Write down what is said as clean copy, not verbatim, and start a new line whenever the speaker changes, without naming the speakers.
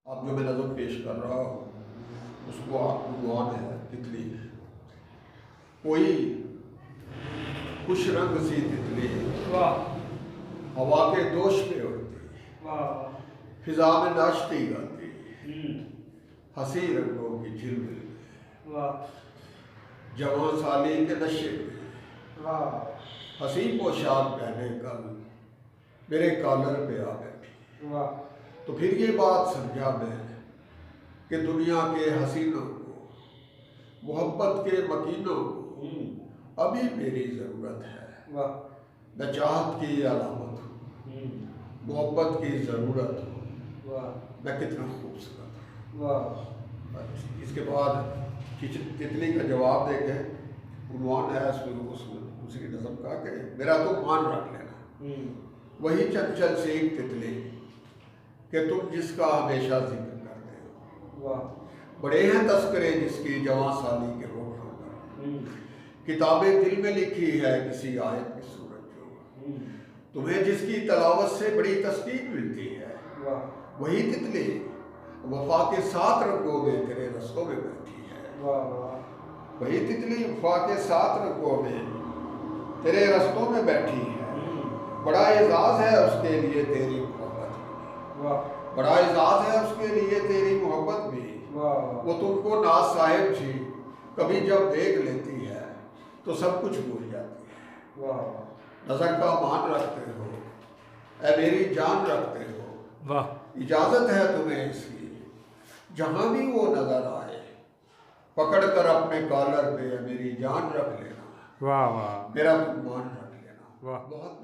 अब जो मैं नज़म पेश कर रहा हूँ उसको उन्वान है तितली। कोई खुश रंग सी तितली हवा के दोष पे उड़ती, फिजा में नाचती गाती, हंसी रंगों की झिलमिल में, जवां साली के नशे में, हंसी पोशाक पहने कल मेरे कॉलर पे आ बैठी। तो फिर ये बात समझा मैं कि दुनिया के हसीनों को, मोहब्बत के मकीनों को अभी मेरी ज़रूरत है। मैं चाहत की अलामत हूँ, मोहब्बत की ज़रूरत हो, मैं कितना खूबसूरत हूँ। इसके बाद तितली का जवाब देके उन्वान है उसी की नज़म का कि मेरा तो मान रख लेना, वही चंचल सी एक तितली कि तुम जिसका हमेशा जिक्र करते हो। बड़े हैं तस्करे जिसकी जवां साली के होठों पर, किताबें दिल में लिखी है किसी आयत की सूरत जो, तुम्हें जिसकी तलावत से बड़ी तस्कीन मिलती है, वही तितली वफा के 7 रंगों में तेरे रस्तों में बैठी है। वही तितली वफा के 7 रंगों में तेरे रस्तों में बैठी है। बड़ा एजाज है उसके लिए तेरी मोहब्बत, बड़ा एजाज है उसके लिए तेरी मोहब्बत भी। वो तुमको नाज साहिब जी कभी जब देख लेती है तो सब कुछ भूल जाती है। नजर का मान रखते हो, ऐ मेरी जान रखते हो, इजाजत है तुम्हें इसकी जहां भी वो नजर आए, पकड़ कर अपने कॉलर पे मेरी जान रख लेना,
वाह वाह,
मेरा तुम मान रख लेना।
वाह।
बहुत